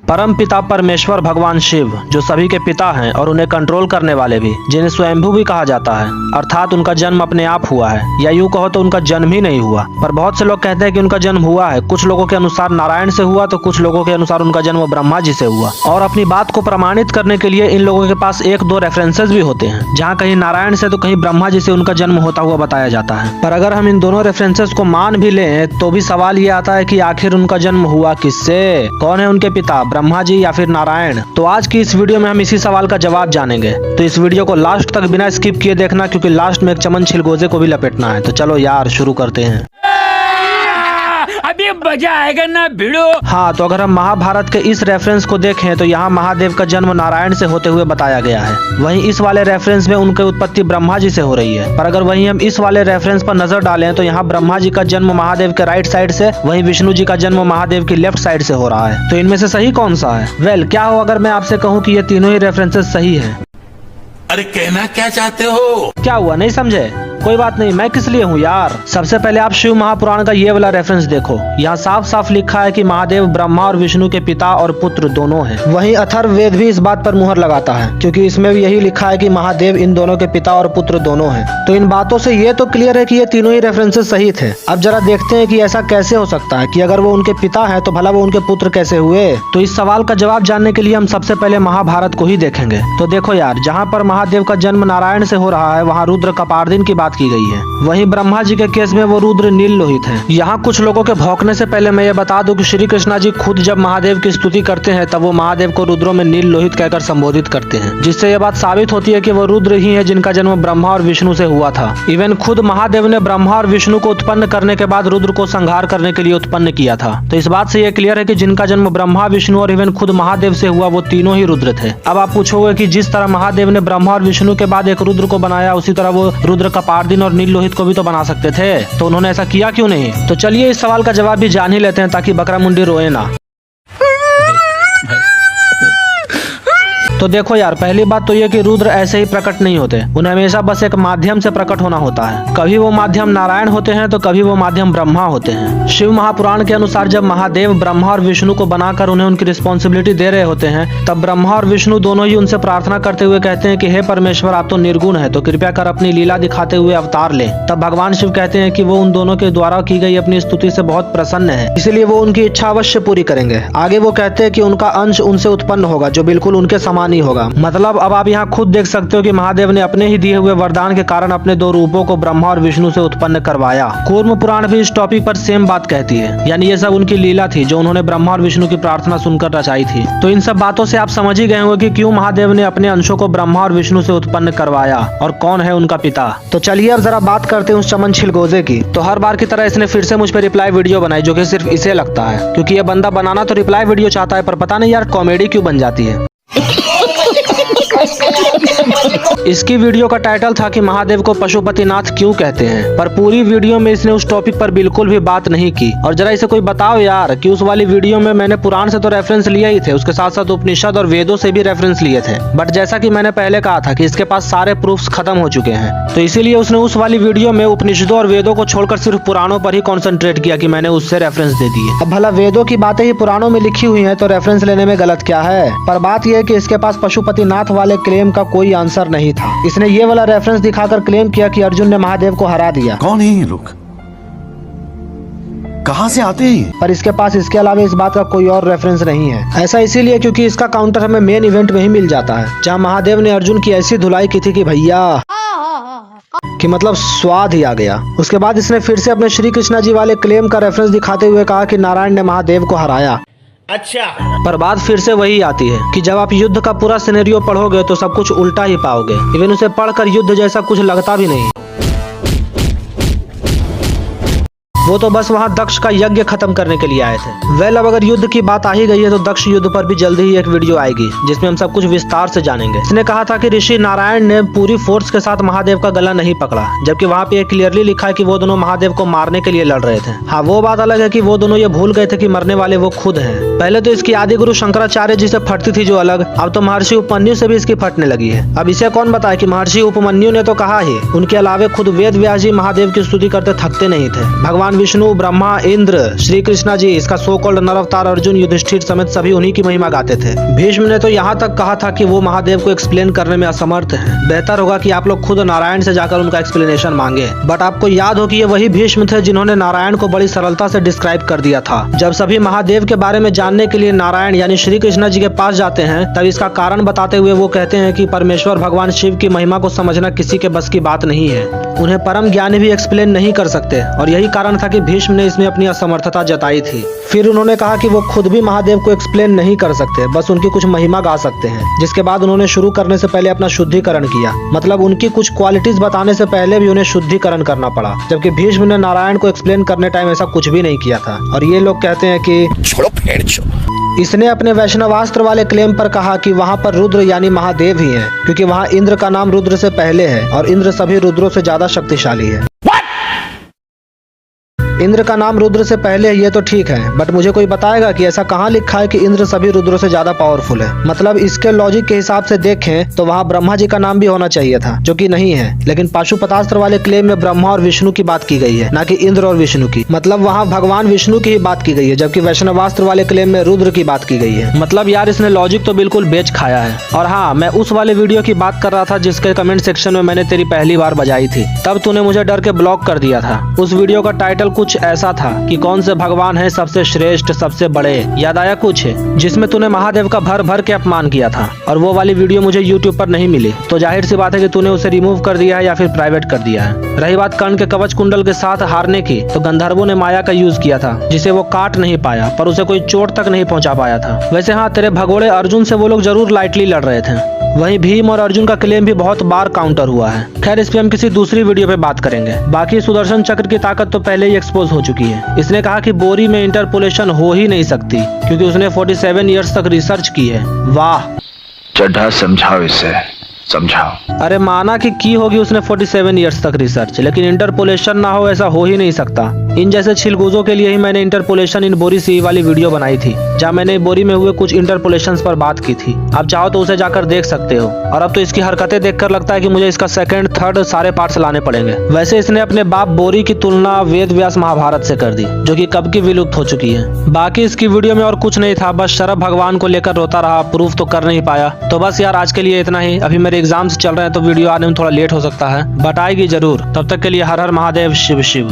परम पिता परमेश्वर भगवान शिव जो सभी के पिता हैं और उन्हें कंट्रोल करने वाले भी, जिन्हें स्वयंभू भी कहा जाता है, अर्थात उनका जन्म अपने आप हुआ है, या यूं कहो तो उनका जन्म ही नहीं हुआ। पर बहुत से लोग कहते हैं कि उनका जन्म हुआ है। कुछ लोगों के अनुसार नारायण से हुआ तो कुछ लोगों के अनुसार उनका जन्म ब्रह्मा जी से हुआ। और अपनी बात को प्रमाणित करने के लिए इन लोगों के पास एक दो रेफरेंसेस भी होते हैं, जहाँ कहीं नारायण से तो कहीं ब्रह्मा जी से उनका जन्म होता हुआ बताया जाता है। पर अगर हम इन दोनों रेफरेंसेस को मान भी लें तो भी सवाल ये आता है कि आखिर उनका जन्म हुआ किससे, कौन है उनके पिता, ब्रह्मा जी या फिर नारायण। तो आज की इस वीडियो में हम इसी सवाल का जवाब जानेंगे। तो इस वीडियो को लास्ट तक बिना स्किप किए देखना, क्योंकि लास्ट में एक चमन छिलगोजे को भी लपेटना है। तो चलो यार शुरू करते हैं। अभी मजा आएगा ना भिड़ो। हाँ, तो अगर हम महाभारत के इस रेफरेंस को देखें तो यहाँ महादेव का जन्म नारायण से होते हुए बताया गया है। वहीं इस वाले रेफरेंस में उनकी उत्पत्ति ब्रह्मा जी से हो रही है। पर अगर वहीं हम इस वाले रेफरेंस पर नजर डालें तो यहाँ ब्रह्मा जी का जन्म महादेव के राइट साइड से, वहीं विष्णु जी का जन्म महादेव की लेफ्ट साइड से हो रहा है। तो इनमें से सही कौन सा है? वेल, क्या हो अगर मैं आपसे कहूँ कि ये तीनों ही रेफरेंसेस सही है? अरे कहना क्या चाहते हो? क्या हुआ, नहीं समझे? कोई बात नहीं, मैं किस लिए हूँ यार। सबसे पहले आप शिव महापुराण का ये वाला रेफरेंस देखो। यहाँ साफ साफ लिखा है कि महादेव ब्रह्मा और विष्णु के पिता और पुत्र दोनों हैं। वहीं अथर्ववेद भी इस बात पर मुहर लगाता है, क्योंकि इसमें भी यही लिखा है कि महादेव इन दोनों के पिता और पुत्र दोनों हैं। तो इन बातों से ये तो क्लियर है कि ये तीनों ही रेफरेंसेस सही थे। अब जरा देखते हैं कि ऐसा कैसे हो सकता है कि अगर वो उनके पिता है तो भला वो उनके पुत्र कैसे हुए। तो इस सवाल का जवाब जानने के लिए हम सबसे पहले महाभारत को ही देखेंगे। तो देखो यार, जहाँ पर महादेव का जन्म नारायण से हो रहा है वहाँ रुद्र कपार्दिन की बात की गई है। वहीं ब्रह्मा जी के केस में वो रुद्र नील लोहित है। यहाँ कुछ लोगों के भौंकने से पहले मैं ये बता दूं कि श्री कृष्णा जी खुद जब महादेव की स्तुति करते हैं तब वो महादेव को रुद्रों में नील लोहित कहकर संबोधित करते हैं, जिससे ये बात साबित होती है कि वो रुद्र ही है जिनका जन्म ब्रह्मा और विष्णु से हुआ था। इवन खुद महादेव ने ब्रह्मा और विष्णु को उत्पन्न करने के बाद रुद्र को संहार करने के लिए उत्पन्न किया था। तो इस बात से ये क्लियर है कि जिनका जन्म ब्रह्मा, विष्णु और इवन खुद महादेव से हुआ वो तीनों ही रुद्र थे। अब आप पूछोगे कि जिस तरह महादेव ने ब्रह्मा और विष्णु के बाद एक रुद्र को बनाया, उसी तरह वो रुद्र कपार्दिन और नील लोहित को भी तो बना सकते थे, तो उन्होंने ऐसा किया क्यों नहीं? तो चलिए इस सवाल का जवाब भी जान ही लेते हैं, ताकि बकरा मुंडी रोए ना। तो देखो यार, पहली बात तो ये कि रुद्र ऐसे ही प्रकट नहीं होते, उन्हें हमेशा बस एक माध्यम से प्रकट होना होता है। कभी वो माध्यम नारायण होते हैं तो कभी वो माध्यम ब्रह्मा होते हैं। शिव महापुराण के अनुसार जब महादेव ब्रह्मा और विष्णु को बनाकर उन्हें उनकी रिस्पॉन्सिबिलिटी दे रहे होते हैं, तब ब्रह्मा और विष्णु दोनों ही उनसे प्रार्थना करते हुए कहते हैं कि हे परमेश्वर, आप तो निर्गुण है, तो कृपया कर अपनी लीला दिखाते हुए अवतार ले। तब भगवान शिव कहते हैं कि वो उन दोनों के द्वारा की गई अपनी स्तुति से बहुत प्रसन्न है, इसलिए वो उनकी इच्छा अवश्य पूरी करेंगे। आगे वो कहते हैं कि उनका अंश उनसे उत्पन्न होगा जो बिल्कुल उनके समान नहीं होगा। मतलब अब आप यहाँ खुद देख सकते हो कि महादेव ने अपने ही दिए हुए वरदान के कारण अपने दो रूपों को ब्रह्मा और विष्णु से उत्पन्न करवाया। कूर्म पुराण भी इस टॉपिक पर सेम बात कहती है, यानी ये सब उनकी लीला थी जो उन्होंने ब्रह्मा और विष्णु की प्रार्थना सुनकर रचाई थी। तो इन सब बातों से आप समझ ही गए होंगे कि क्यों महादेव ने अपने अंशों को ब्रह्मा और विष्णु से उत्पन्न करवाया और कौन है उनका पिता। तो चलिए अब जरा बात करते हैं उस चमन छिलगोजे की। तो हर बार की तरह इसने फिर से मुझ पर रिप्लाई वीडियो बनाई, जो कि सिर्फ इसे लगता है, क्योंकि ये बंदा बनाना तो रिप्लाई वीडियो चाहता है, पर पता नहीं यार कॉमेडी क्यों बन जाती है। इसकी वीडियो का टाइटल था कि महादेव को पशुपतिनाथ क्यों कहते हैं, पर पूरी वीडियो में इसने उस टॉपिक पर बिल्कुल भी बात नहीं की। और जरा इसे कोई बताओ यार कि उस वाली वीडियो में मैंने पुराण से तो रेफरेंस लिया ही थे, उसके साथ साथ उपनिषद और वेदों से भी रेफरेंस लिए थे, बट जैसा कि मैंने पहले कहा था कि इसके पास सारे प्रूफ्स खत्म हो चुके हैं, तो इसीलिए उसने उस वाली वीडियो में उपनिषदों और वेदों को छोड़कर सिर्फ पुराणों पर ही कॉन्सेंट्रेट किया कि मैंने उससे रेफरेंस दे दिए। अब भला वेदों की बातें ही पुराणों में लिखी हुई है तो रेफरेंस लेने में गलत क्या है? पर बात यह है कि इसके पास पशुपतिनाथ वाले क्लेम का कोई आंसर नहीं था। इसने ये वाला रेफरेंस दिखाकर क्लेम किया कि अर्जुन ने महादेव को हरा दिया। कौन है ये लोग? कहां से आते हैं? पर इसके पास इसके अलावा इस बात का कोई और रेफरेंस नहीं है। ऐसा इसीलिए क्योंकि इसका काउंटर हमें मेन इवेंट में ही मिल जाता है, जहां महादेव ने अर्जुन की ऐसी धुलाई की थी कि भैया कि मतलब स्वाद ही आ गया। उसके बाद इसने फिर से अपने श्री कृष्णा जी वाले क्लेम का रेफरेंस दिखाते हुए कहा कि नारायण ने महादेव को हराया। अच्छा, पर बात फिर से वही आती है कि जब आप युद्ध का पूरा सिनेरियो पढ़ोगे तो सब कुछ उल्टा ही पाओगे। इवन उसे पढ़कर युद्ध जैसा कुछ लगता भी नहीं। वो तो बस वहाँ दक्ष का यज्ञ खत्म करने के लिए आए थे। वेल, अब अगर युद्ध की बात आ ही गई है तो दक्ष युद्ध पर भी जल्दी ही एक वीडियो आएगी जिसमें हम सब कुछ विस्तार से जानेंगे। इसने कहा था कि ऋषि नारायण ने पूरी फोर्स के साथ महादेव का गला नहीं पकड़ा, जबकि वहाँ पे क्लियरली लिखा है कि वो दोनों महादेव को मारने के लिए लड़ रहे थे। हाँ, वो बात अलग है कि वो दोनों ये भूल गए थे कि मरने वाले वो खुद हैं। पहले तो इसकी आदि गुरु शंकराचार्य जी से फटती थी जो अलग, अब तो महर्षि उपमन्यु से भी इसकी फटने लगी है। अब इसे कौन बताए कि महर्षि उपमन्यु ने तो कहा ही, उनके अलावे खुद वेद व्यास जी महादेव की स्तुति करते थकते नहीं थे। भगवान विष्णु, ब्रह्मा, इंद्र, श्री कृष्णा जी, इसका सो कॉल्ड नर अवतार अर्जुन, युधिष्ठिर समेत सभी उन्हीं की महिमा गाते थे। भीष्म ने तो यहाँ तक कहा था कि वो महादेव को एक्सप्लेन करने में असमर्थ है। बेहतर होगा कि आप लोग खुद नारायण से जाकर उनका एक्सप्लेनेशन मांगे। बट आपको याद हो कि ये वही भीष्म थे जिन्होंने नारायण को बड़ी सरलता से डिस्क्राइब कर दिया था। जब सभी महादेव के बारे में जानने के लिए नारायण यानी श्री कृष्णा जी के पास जाते हैं, तब इसका कारण बताते हुए वो कहते हैं कि परमेश्वर भगवान शिव की महिमा को समझना किसी के बस की बात नहीं है। उन्हें परम ज्ञानी भी एक्सप्लेन नहीं कर सकते और यही कारण था कि भीष्म ने इसमें अपनी असमर्थता जताई थी। फिर उन्होंने कहा कि वो खुद भी महादेव को एक्सप्लेन नहीं कर सकते, बस उनकी कुछ महिमा गा सकते हैं। जिसके बाद उन्होंने शुरू करने से पहले अपना शुद्धिकरण किया, मतलब उनकी कुछ क्वालिटीज बताने से पहले भी उन्हें शुद्धिकरण करना पड़ा। जबकि भीष्म ने नारायण को एक्सप्लेन करने टाइम ऐसा कुछ भी नहीं किया था। और ये लोग कहते हैं कि छोड़ो फेड़ छोड़ो। इसने अपने वैष्णवास्त्र वाले क्लेम पर कहा कि वहाँ पर रुद्र यानी महादेव ही हैं, क्योंकि वहाँ इंद्र का नाम रुद्र से पहले है और इंद्र सभी रुद्रों से ज्यादा शक्तिशाली है। इंद्र का नाम रुद्र से पहले है ये तो ठीक है, बट मुझे कोई बताएगा कि ऐसा कहाँ लिखा है कि इंद्र सभी रुद्रों से ज्यादा पावरफुल है। मतलब इसके लॉजिक के हिसाब से देखें तो वहाँ ब्रह्मा जी का नाम भी होना चाहिए था, जो कि नहीं है। लेकिन पाशुपतास्त्र वाले क्लेम में ब्रह्मा और विष्णु की बात की गई है, ना कि इंद्र और विष्णु की। मतलब वहाँ भगवान विष्णु की ही बात की गई है, जबकि वैष्णवास्त्र वाले क्लेम में रुद्र की बात की गई है। मतलब यार इसने लॉजिक तो बिल्कुल बेच खाया है। और हाँ, मैं उस वाले वीडियो की बात कर रहा था जिसके कमेंट सेक्शन में मैंने तेरी पहली बार बजाई थी, तब तूने मुझे डर के ब्लॉक कर दिया था। उस वीडियो का टाइटल कुछ ऐसा था कि कौन से भगवान है सबसे श्रेष्ठ, सबसे बड़े, याद आया कुछ है, जिसमें तूने महादेव का भर भर के अपमान किया था। और वो वाली वीडियो मुझे YouTube पर नहीं मिली, तो जाहिर सी बात है कि तूने उसे रिमूव कर दिया है या फिर प्राइवेट कर दिया है। रही बात कर्ण के कवच कुंडल के साथ हारने की, तो गंधर्वों ने माया का यूज किया था, जिसे वो काट नहीं पाया, पर उसे कोई चोट तक नहीं पहुंचा पाया था। वैसे हाँ, तेरे भगोड़े अर्जुन से वो लोग जरूर लाइटली लड़ रहे थे। वहीं भीम और अर्जुन का क्लेम भी बहुत बार काउंटर हुआ है। खैर, इस पे हम किसी दूसरी वीडियो पे बात करेंगे। बाकी सुदर्शन चक्र की ताकत तो पहले ही एक्सपोज हो चुकी है। इसने कहा कि बोरी में इंटरपोलेशन हो ही नहीं सकती, क्योंकि उसने 47 ईयर्स तक रिसर्च की है। वाह, चड्ढा समझाओ इसे, समझाओ। अरे माना कि की होगी उसने 47 ईयर्स तक रिसर्च, लेकिन इंटरपोलेशन ना हो ऐसा हो ही नहीं सकता। इन जैसे छिलगुजों के लिए ही मैंने इंटरपोलेशन इन बोरी सी वाली वीडियो बनाई थी, जहाँ मैंने बोरी में हुए कुछ इंटरपोलेशंस पर बात की थी। आप चाहो तो उसे जाकर देख सकते हो। और अब तो इसकी हरकतें देखकर लगता है कि मुझे इसका सेकंड, थर्ड सारे पार्ट्स लाने पड़ेंगे। वैसे इसने अपने बाप बोरी की तुलना वेद व्यास महाभारत से कर दी, जो कि कब की विलुप्त हो चुकी है। बाकी इसकी वीडियो में और कुछ नहीं था, बस शरभ भगवान को लेकर रोता रहा, प्रूफ तो कर नहीं पाया। तो बस यार, आज के लिए इतना ही। अभी मेरे एग्जाम्स चल रहे हैं तो वीडियो आने में थोड़ा लेट हो सकता है, बट आएगी जरूर। तब तक के लिए हर हर महादेव, शिव शिव।